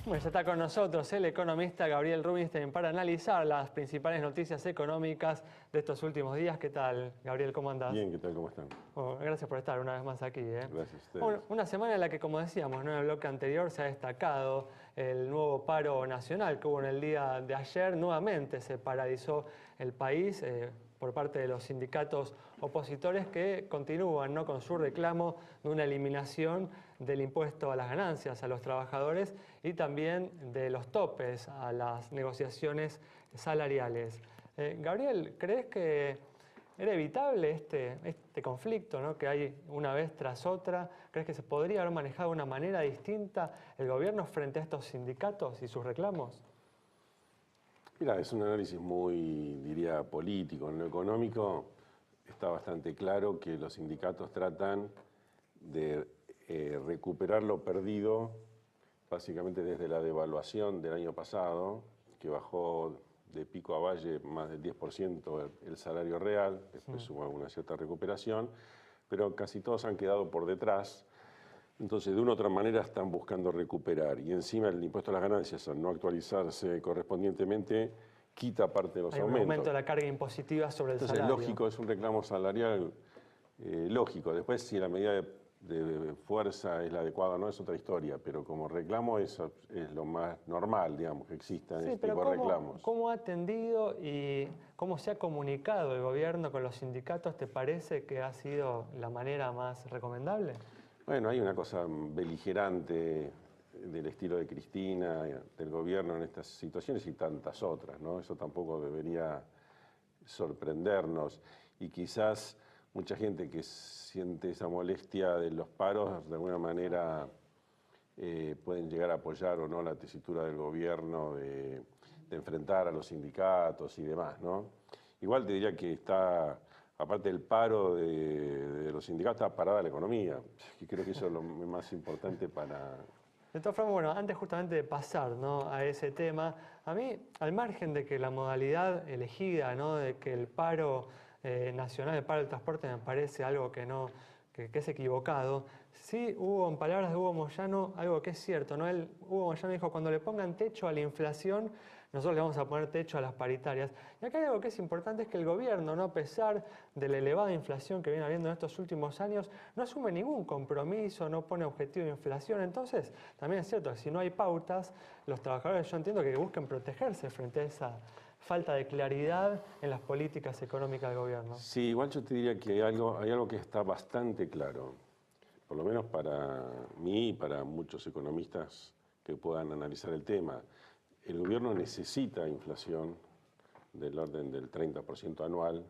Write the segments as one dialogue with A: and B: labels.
A: Bueno, ya está con nosotros el economista Gabriel Rubinstein para analizar las principales noticias económicas de estos últimos días. ¿Qué tal, Gabriel? ¿Cómo andás?
B: Bien, ¿qué tal? ¿Cómo están?
A: Bueno, gracias por estar una vez más aquí.
B: Gracias a ustedes.
A: Bueno, una semana en la que, como decíamos, ¿no? En el bloque anterior se ha destacado el nuevo paro nacional que hubo en el día de ayer. Nuevamente se paralizó el país por parte de los sindicatos opositores que continúan, ¿no? Con su reclamo de una eliminación del impuesto a las ganancias a los trabajadores y también de los topes a las negociaciones salariales. Gabriel, ¿crees que era evitable este conflicto, ¿no? Que hay una vez tras otra? ¿Crees que se podría haber manejado de una manera distinta el gobierno frente a estos sindicatos y sus reclamos?
B: Mira, es un análisis muy, diría, político. En lo económico está bastante claro que los sindicatos tratan de recuperar lo perdido, básicamente desde la devaluación del año pasado, que bajó de pico a valle más del 10% el salario real, después hubo una cierta recuperación, pero casi todos han quedado por detrás. Entonces, de una u otra manera están buscando recuperar. Y encima el impuesto a las ganancias, al no actualizarse correspondientemente, quita parte de los
A: Hay un
B: aumentos.
A: aumento de la carga impositiva sobre el
B: Entonces,
A: salario.
B: lógico, es un reclamo salarial lógico. Después, si la medida de fuerza es la adecuada o no, es otra historia. Pero como reclamo es lo más normal, digamos, que existan este tipo de reclamos.
A: ¿Cómo ha atendido y cómo se ha comunicado el gobierno con los sindicatos? ¿Te parece que ha sido la manera más recomendable?
B: Bueno, hay una cosa beligerante del estilo de Cristina, del gobierno en estas situaciones y tantas otras, ¿no? Eso tampoco debería sorprendernos. Y quizás mucha gente que siente esa molestia de los paros, de alguna manera pueden llegar a apoyar o no la tesitura del gobierno de enfrentar a los sindicatos y demás, ¿no? Igual te diría que está, aparte del paro de los sindicatos, está parada la economía, que creo que eso es lo más importante para...
A: De todas formas, bueno, antes justamente de pasar, ¿no? A ese tema, a mí, al margen de que la modalidad elegida, ¿no? De que el paro nacional, el paro del transporte, me parece algo que es equivocado, sí hubo, en palabras de Hugo Moyano, algo que es cierto, ¿no? Hugo Moyano dijo, cuando le pongan techo a la inflación, nosotros le vamos a poner techo a las paritarias. Y acá hay algo que es importante, es que el gobierno, ¿no? A pesar de la elevada inflación que viene habiendo en estos últimos años, no asume ningún compromiso, no pone objetivo de inflación. Entonces, también es cierto que si no hay pautas, los trabajadores, yo entiendo que busquen protegerse frente a esa falta de claridad en las políticas económicas del gobierno.
B: Sí, igual yo te diría que hay algo que está bastante claro, por lo menos para mí y para muchos economistas que puedan analizar el tema. El gobierno necesita inflación del orden del 30% anual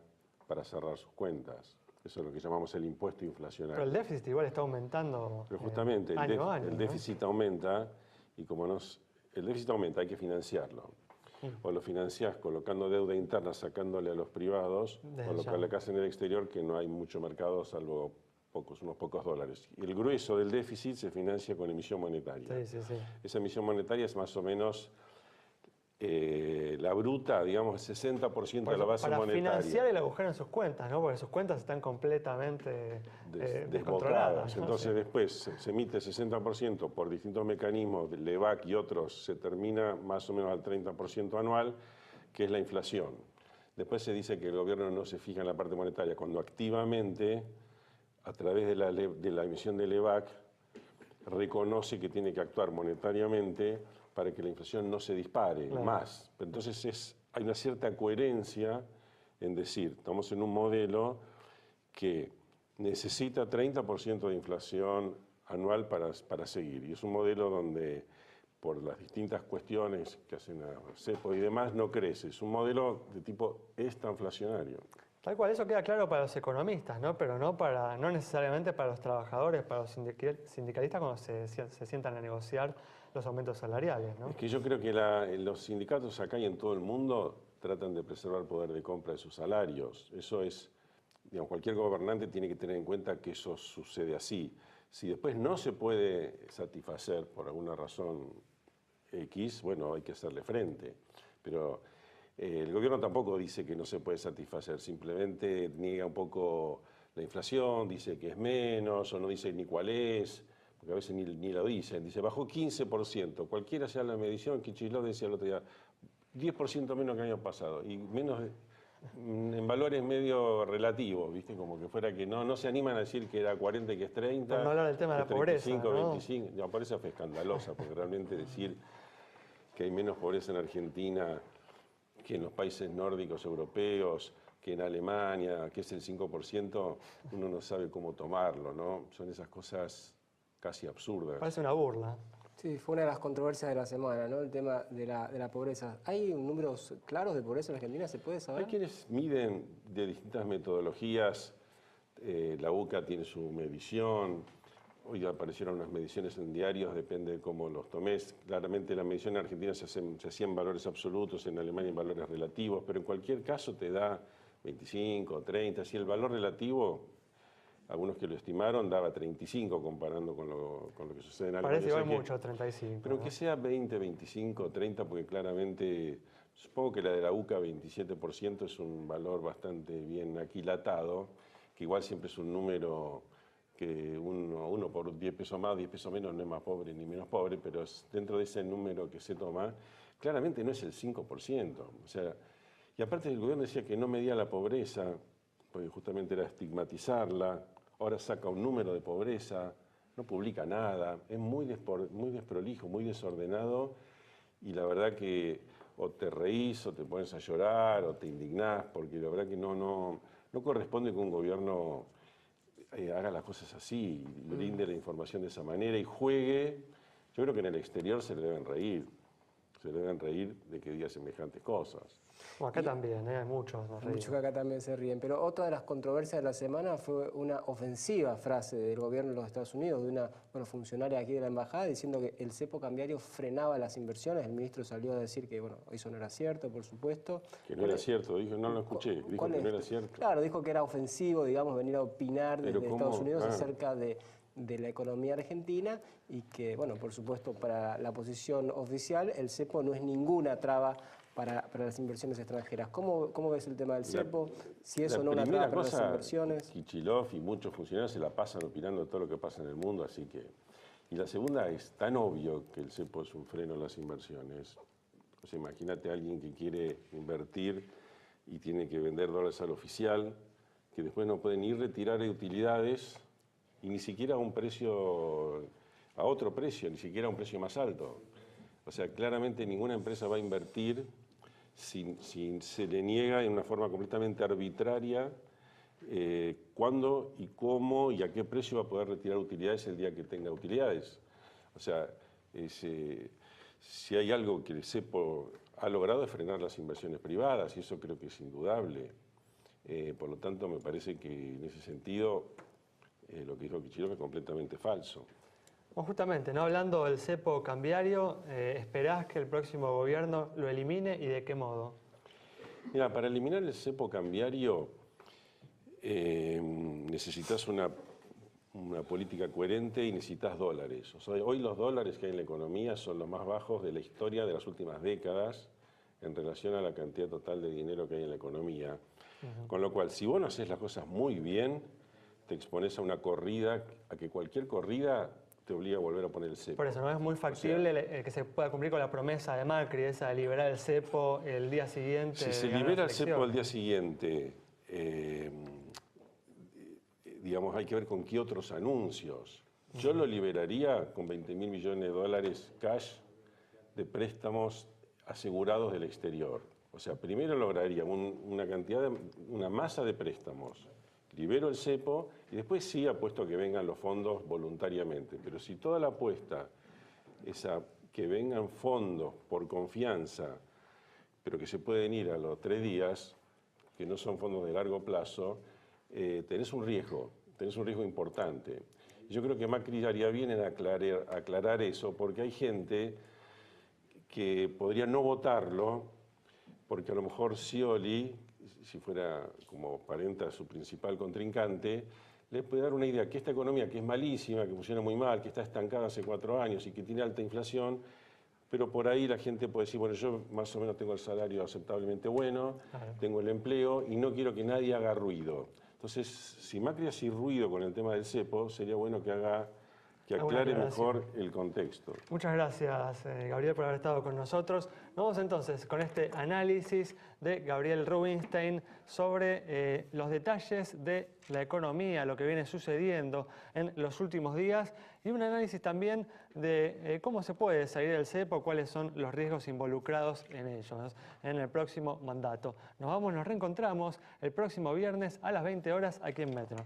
B: para cerrar sus cuentas. Eso es lo que llamamos el impuesto inflacionario.
A: Pero el déficit igual está aumentando
B: Pero justamente
A: año a año,
B: el déficit aumenta y como el déficit aumenta hay que financiarlo. O lo financiás colocando deuda interna, sacándole a los privados, o lo que le hacen en el exterior, que no hay mucho mercado salvo unos pocos dólares. Y el grueso del déficit se financia con emisión monetaria.
A: Sí, sí, sí.
B: Esa emisión monetaria es más o menos la bruta, digamos, el 60% de la base monetaria.
A: Para financiar el agujero en sus cuentas, ¿no? Porque sus cuentas están completamente descontroladas,
B: ¿no? Entonces sí. Después se emite 60% por distintos mecanismos, LEVAC y otros, se termina más o menos al 30% anual, que es la inflación. Después se dice que el gobierno no se fija en la parte monetaria, cuando activamente, a través de la emisión de LEVAC, reconoce que tiene que actuar monetariamente para que la inflación no se dispare más. Entonces hay una cierta coherencia en decir, estamos en un modelo que necesita 30% de inflación anual para seguir. Y es un modelo donde, por las distintas cuestiones que hacen a CEPO y demás, no crece. Es un modelo de tipo estanflacionario.
A: Tal cual, eso queda claro para los economistas, ¿no? Pero no necesariamente para los trabajadores, para los sindicalistas cuando se sientan a negociar los aumentos salariales, ¿no?
B: Es que yo creo que los sindicatos acá y en todo el mundo tratan de preservar el poder de compra de sus salarios. Eso es, digamos, cualquier gobernante tiene que tener en cuenta que eso sucede así. Si después no se puede satisfacer por alguna razón X, bueno, hay que hacerle frente. Pero el gobierno tampoco dice que no se puede satisfacer, simplemente niega un poco la inflación, dice que es menos o no dice ni cuál es. porque a veces ni lo dicen, dice bajó 15%, cualquiera sea la medición, Kicillof decía el otro día, 10% menos que el año pasado, y menos en valores medio relativos, ¿viste? Como que fuera que no se animan a decir que era 40 y que es 30.
A: Por no hablar del tema de la pobreza,
B: 35,
A: ¿no?
B: 25. No, por eso fue escandalosa, porque realmente decir que hay menos pobreza en Argentina que en los países nórdicos europeos, que en Alemania, que es el 5%, uno no sabe cómo tomarlo, ¿no? Son esas cosas casi absurdas.
A: Parece una burla.
C: Sí, fue una de las controversias de la semana, ¿no? El tema de la pobreza. ¿Hay números claros de pobreza en Argentina? ¿Se puede saber?
B: Hay quienes miden de distintas metodologías. La UCA tiene su medición. Hoy aparecieron unas mediciones en diarios, depende de cómo los tomes. Claramente la medición en Argentina se hacía en valores absolutos, en Alemania en valores relativos, pero en cualquier caso te da 25, 30. Si el valor relativo, algunos que lo estimaron, daba 35 comparando con lo que sucede en Alemania.
A: Parece igual mucho, 35.
B: Pero
A: ¿no?
B: que sea 20, 25, 30, porque claramente, supongo que la de la UCA, 27%, es un valor bastante bien aquilatado, que igual siempre es un número que uno por 10 pesos más, 10 pesos menos no es más pobre ni menos pobre, pero dentro de ese número que se toma, claramente no es el 5%. O sea, y aparte el gobierno decía que no medía la pobreza, porque justamente era estigmatizarla, ahora saca un número de pobreza, no publica nada, es muy desprolijo, muy desordenado, y la verdad que o te reís o te pones a llorar o te indignás, porque la verdad que no corresponde que un gobierno haga las cosas así, y brinde la información de esa manera y juegue. Yo creo que en el exterior se le deben reír de que diga semejantes cosas.
A: O acá también, muchos nos reímos.
C: Muchos que acá también se ríen. Pero otra de las controversias de la semana fue una ofensiva frase del gobierno de los Estados Unidos, de una funcionaria aquí de la embajada, diciendo que el cepo cambiario frenaba las inversiones. El ministro salió a decir que eso no era cierto, por supuesto.
B: Que no era cierto, dijo, no lo escuché, dijo que no era cierto.
C: Claro, dijo que era ofensivo, digamos, venir a opinar desde Estados Unidos
B: Ah.
C: acerca de la economía argentina y que, bueno, por supuesto, para la posición oficial, el cepo no es ninguna traba para las inversiones extranjeras. ¿Cómo ves el tema del cepo? Si es o no una traba para las inversiones.
B: Kicillof y muchos funcionarios se la pasan opinando de todo lo que pasa en el mundo, así que... Y la segunda, es tan obvio que el cepo es un freno a las inversiones. O sea, imagínate a alguien que quiere invertir y tiene que vender dólares al oficial, que después no puede ni retirar utilidades y ni siquiera a un precio, a otro precio, ni siquiera a un precio más alto. O sea, claramente ninguna empresa va a invertir si se le niega en una forma completamente arbitraria cuándo y cómo y a qué precio va a poder retirar utilidades el día que tenga utilidades. O sea, si hay algo que el cepo ha logrado es frenar las inversiones privadas y eso creo que es indudable. Por lo tanto, me parece que en ese sentido lo que dijo Kicillof es completamente falso.
A: Bueno, justamente, ¿no? Hablando del cepo cambiario, ¿esperás que el próximo gobierno lo elimine y de qué modo?
B: Mira, para eliminar el cepo cambiario necesitas una política coherente y necesitas dólares. O sea, hoy los dólares que hay en la economía son los más bajos de la historia de las últimas décadas en relación a la cantidad total de dinero que hay en la economía. Con lo cual, si vos no haces las cosas muy bien, te expones a una corrida, a que cualquier corrida te obliga a volver a poner el cepo.
A: Por eso no es muy factible que se pueda cumplir con la promesa de Macri, esa de liberar el cepo el día siguiente.
B: Si se libera el cepo al día siguiente, digamos, hay que ver con qué otros anuncios. Yo lo liberaría con 20.000 millones de dólares cash de préstamos asegurados del exterior. O sea, primero lograría una masa de préstamos. Libero el cepo y después sí apuesto a que vengan los fondos voluntariamente. Pero si toda la apuesta es a que vengan fondos por confianza, pero que se pueden ir a los 3 días, que no son fondos de largo plazo, tenés un riesgo importante. Yo creo que Macri haría bien en aclarar eso, porque hay gente que podría no votarlo, porque a lo mejor Scioli, si fuera como aparenta su principal contrincante, le puede dar una idea que esta economía, que es malísima, que funciona muy mal, que está estancada hace 4 años y que tiene alta inflación, pero por ahí la gente puede decir, bueno, yo más o menos tengo el salario aceptablemente bueno, tengo el empleo y no quiero que nadie haga ruido. Entonces, si Macri hace ruido con el tema del cepo, sería bueno que haga que aclare mejor el contexto.
A: Muchas gracias, Gabriel, por haber estado con nosotros. Vamos entonces con este análisis de Gabriel Rubinstein sobre los detalles de la economía, lo que viene sucediendo en los últimos días y un análisis también de cómo se puede salir del cepo, cuáles son los riesgos involucrados en ellos en el próximo mandato. Nos reencontramos el próximo viernes a las 20 horas aquí en Metro.